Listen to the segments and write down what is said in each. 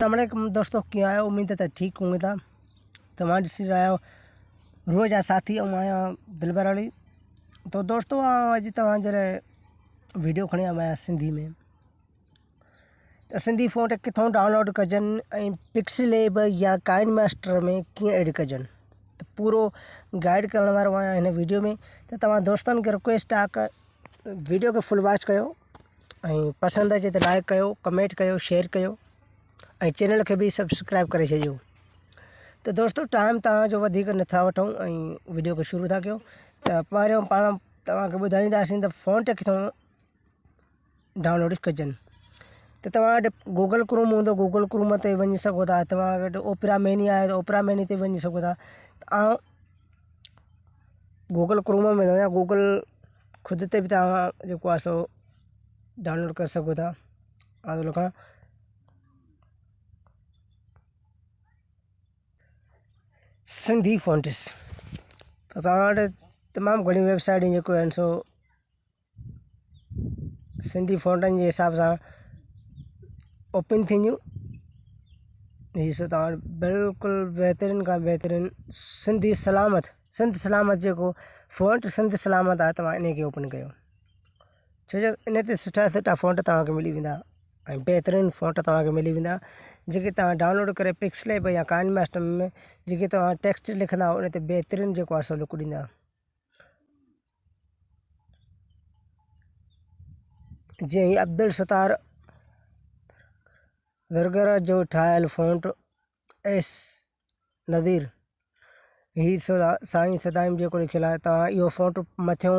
अस्सलाम दोस्तों, क्या है? उम्मीद है ठीक होंगे। था तमाम ॾिसी रहा आहियो रोज़ आ साथी ऐं आहियां दिलबर वाली। तो दोस्तों अॼु तव्हांजे लाइ वीडियो खणी आयो आहियां सिंधी में। त सिंधी फ़ॉन्ट किथों डाउनलोड कजनि ऐं पिक्सलैब या काइन मास्टर में कीअं एड कजनि, त पूरो गाइड करण वारो आहियां हिन वीडियो में। त तव्हां दोस्तनि खे रिक्वेस्ट आहे कि वीडियो खे फुल वॉच कयो ऐं पसंदि अचे त लाइक कयो, कमेंट कयो, शेयर कयो ऐं चैनल के भी सब्सक्राइब करे छो। तो दोस्तों टाइम तव्हांजो वधीक नथा वठूं ऐं वीडियो को शुरू था कयूं। त पहिरियों पाण तव्हांखे ॿुधाईंदासीं त फ़ॉन्ट किथों डाउनलोड कजनि। त तव्हां वटि गूगल क्रोम हूंदो, गूगल क्रोम ते वञी सघो था। तव्हां वटि ओपरा मिनी आहे त ओपरा मिनी ते वञी सघो था। ऐं गूगल क्रोम में या गूगल खुद ते बि तव्हां जेको आहे सो डाउनलोड करे सघो था। ऐं लिखां सिंधी फ़ॉन्ट्स। तो तव्हां वटि तमामु घणी वेबसाइटूं जेको आहिनि सो सिंधी फ़ॉन्टनि जे हिसाब सां ओपन थींदियूं। हीअ सो तव्हां बिल्कुलु बहितरीन खां बहितरीन सिंध सलामत जेको फ़ॉन्ट सिंध सलामत आहे, तव्हां इन खे ओपन कयो। छो जो इन ते सुठा फ़ॉन्ट तव्हांखे मिली वेंदा ऐं बहितरीन फ़ॉन्ट तव्हांखे मिली वेंदा, जेके तव्हां डाउनलोड करे पिक्सलैब या काइन मास्टर में जेके तव्हां टेक्स्ट लिखंदा उन ते बहितरीन जेको आहे सो लुक ॾींदा। जीअं अब्दुल सत्तार दरगर जो ठाहियल फ़ॉन्ट एस नज़ीर, ही साईं सदाईं जेको लिखियलु आहे, तव्हां इहो फ़ॉन्ट मथियों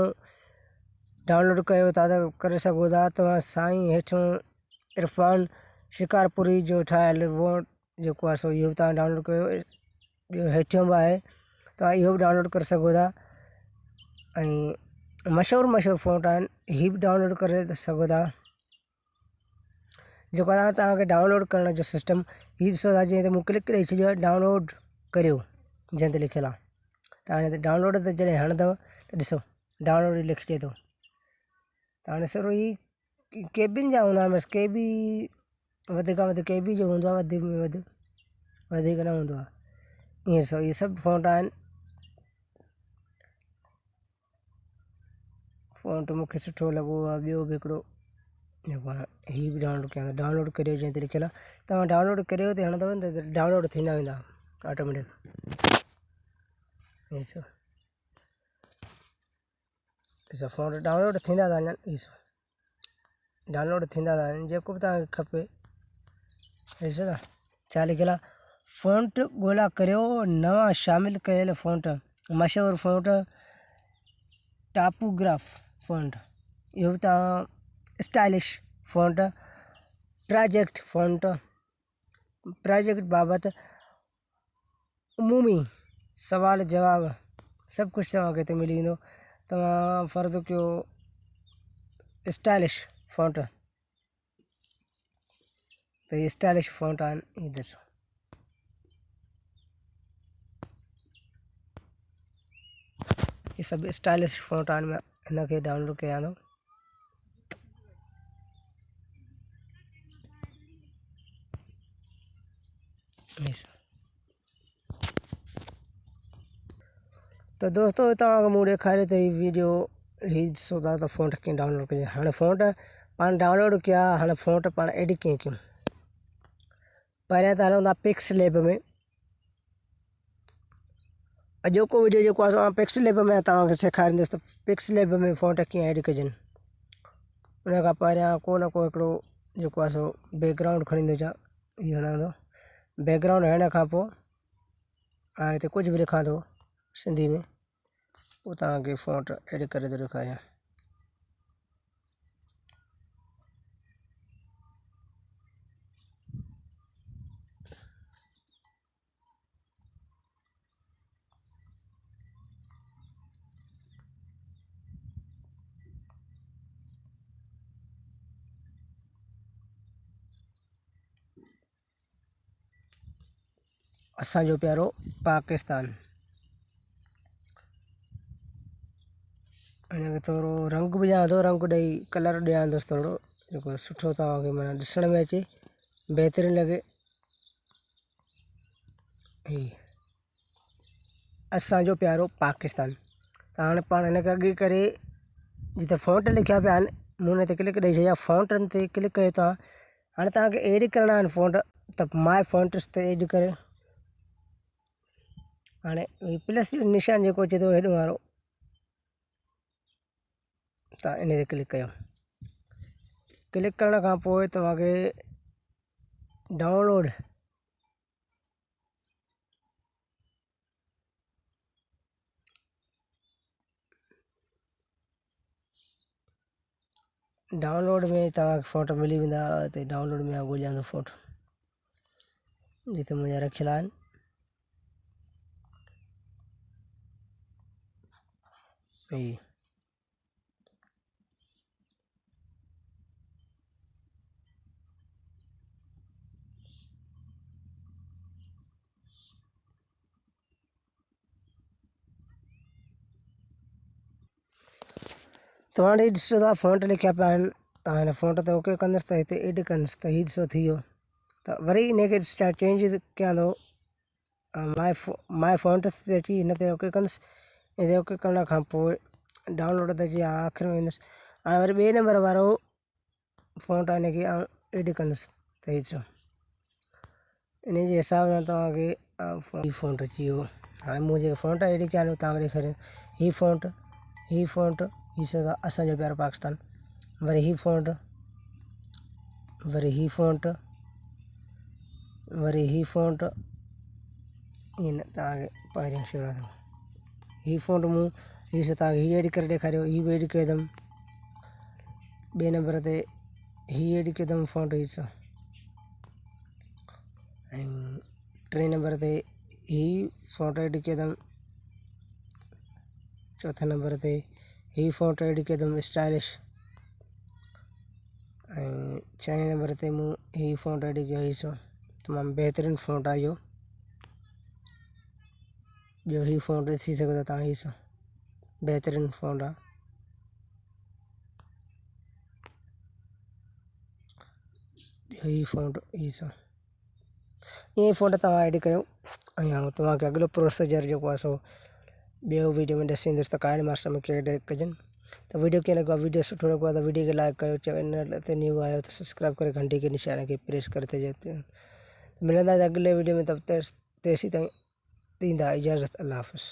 डाउनलोड कयो था त करे सघो था। तव्हां साईं हेठियों इरफान शिकारपुरी जो ठाहियल फ़ॉन्ट जेको आहे सो इहो तव्हां डाउनलोड कयो। ॿियो हेठियों बि आहे, तव्हां इहो बि डाउनलोड करे सघो था। ऐं मशहूरु फ़ॉन्ट आहिनि, हीअ बि डाउनलोड करे सघो था। जेको आहे तव्हांखे डाउनलोड करण जो सिस्टम हीअ ॾिसो था। जीअं त मूं क्लिक ॾेई छॾियो आहे डाउनलोड करियो जंहिं ते लिखियलु आहे। त हाणे त डाउनलोड ते जॾहिं हणंदव त ॾिसो डाउनलोड लिखिजे थो। त हाणे सिर्फ़ु ही केबिन जा हूंदा आहिनि, बसि के बी वधि खां वधि के बी जो हूंदो आहे, वधि में वधि वधीक न हूंदो आहे। ईअं इहे सभु फ़ॉन्ट आहिनि। फ़ॉन्ट मूंखे सुठो लॻो आहे। ॿियो बि हिकिड़ो जेको आहे हीअ बि डाउनलोड कयां, डाउनलोड करियो जंहिं ते लिखियलु आहे। तव्हां डाउनलोड करियो ते हणंदव न त डाउनलोड थींदा वेंदा ऑटोमेटिक। ॾिसो फ़ॉन्ट डाउनलोड थींदा था वञनि। ॾिसो डाउनलोड थींदा था वञनि जेको बि तव्हांखे खपे। ॾिसो था छा लिखियलु आहे, फ़ॉन्ट ॻोल्हा करियो नवां शामिल कयल फ़ॉन्ट, मशहूरु फ़ॉन्ट टापोग्राफ फ़ॉन्ट, इहो बि तव्हां स्टाइलिश फ़ॉन्ट, प्रोजेक्ट बाबति उमूमी सवाल जवाब सभु कुझु तव्हांखे हिते मिली वेंदो। तव्हां फ़र्ज़ु कयो स्टाइलिश फ़ॉन्ट, त इहे स्टाइलिश फ़ॉन्ट आहिनि। इहे ॾिसो ये सब स्टाइलिश फ़ॉन्ट आहिनि। मैं हिन खे डाउनलोड कयां थो। तो दोस्तों तव्हांखे मूं ॾेखारियो त हीअ वीडियो हीअ ॾिसो था त फ़ॉन्ट कीअं डाउनलोड कजे। हाणे फ़ॉन्ट पाण डाउनलोड कया, हाणे फ़ॉन्ट पाण एड कीअं कयूं। पहिरियां त हलूं था पिक्सलैब में। अॼोको वीडियो जेको आहे असां पिक्सलैब में तव्हांखे सेखारींदुसि त पिक्सलैब में फ़ॉन्ट कीअं एड कजनि। उन खां पहिरियां को न को हिकिड़ो जेको आहे सो बैकग्राउंड खणी ईंदो। छा इहो हणंदो, बैकग्राउंड हणण खां पोइ हाणे हिते कुझु बि लिखां थो सिंधी में, पोइ तव्हांखे फ़ॉन्ट एड करे थो ॾेखारियां। असांजो प्यारो पाकिस्तान। हिन खे थोरो रंग बि ॾियां थो, रंग ॾेई कलर ॾियां थोरो जेको सुठो तव्हांखे माना ॾिसण में अचे, बहितरीनु लॻे। ही असांजो प्यारो पाकिस्तान। त हाणे पाण हिन खे अॻे करे जिते फ़ॉन्ट लिखिया पिया आहिनि मूं हुन ते क्लिक ॾेई छॾिया। फ़ॉन्टनि ते क्लिक कयो तव्हां। हाणे तव्हांखे एड करणा आहिनि फ़ॉन्ट, त माय फ़ॉन्ट्स ते एड करे हाणे प्लस जो निशान जेको अचे थो हेॾो वारो तव्हां इन ते क्लिक कयो। क्लिक करण खां पोइ तव्हांखे डाउनलोड में तव्हांखे फ़ोटो मिली वेंदा। हिते डाउनलोड में ॻोल्हियां थो फ़ोटो जिते मुंहिंजा रखियल आहिनि। ही तव्हां ॾिसो था फ़ॉन्ट लिखिया पिया आहिनि। तव्हां हिन फ़ॉन्ट ते ओके कंदुसि त हिते एड कंदुसि त हीउ ॾिसो थी वियो। त वरी इन खे चेंज कयां थो माय फ़ॉन्ट्स ते अची हिन ते ओके कंदुसि। इन ते ओके करण खां पोइ डाउनलोड ते अची आख़िर में वेंदुसि। हाणे वरी ॿिए नंबर वारो फ़ॉन्ट आहे, इन खे एड कंदुसि त हीउ ॾिसो इन जे हिसाब सां तव्हांखे हीउ फ़ॉन्ट अची वियो। हाणे मूं जेके फ़ॉन्ट एड कया आहिनि तव्हांखे ॾेखारियो। हीउ फ़ॉन्ट हीउ सभु असांजो प्यारो पाकिस्तान। वरी हीउ फ़ॉन्ट, वरी हीउ फ़ॉन्ट, वरी हीउ फ़ॉन्ट। ईअं न तव्हांखे पहिरियों शुरू थियो हीउ फ़ॉन्ट मूं हीउ सभु तव्हांखे हीउ एड करे ॾेखारियो। हीउ बि एड कयदुमि। ॿिए नंबर ते हीउ एड कयदुमि फ़ॉन्ट हीउ सभु। ऐं टे नंबर ते हीउ फ़ॉन्ट एड कयदुमि। चौथे नंबर ते हीउ फ़ॉन्ट एड कयदुमि स्टाइलिश। ऐं छहें नंबर ते मूं हीउ फ़ॉन्ट एड कयो। हीउ सभु तमामु बहितरीनु फ़ॉन्ट आहे इहो। ॿियो हीउ फ़ॉन्ट ॾिसी सघो था तव्हां। हीउ सभु बहितरीनु फ़ॉन्ट आहे। ॿियो हीउ फ़ॉन्ट हीउ सभु ईअं फ़ॉन्ट तव्हां एड कयो। ऐं तव्हांखे अॻिलो प्रोसीजर जेको आहे सो ॿियो वीडियो में ॾसी ईंदुसि त काइण मास्टर में कहिड़े कजनि। त वीडियो कीअं लॻो आहे? वीडियो सुठो लॻो आहे त वीडियो खे लाइक कयो। चैनल ते न्यू आयो त सब्सक्राइब करे घंटी के निशान खे प्रेस करे छॾिजो। मिलंदासीं अॻिले वीडियो में, तब तेसीं ताईं ॾींदा इजाज़त। अल्लाह हाफ़िज़।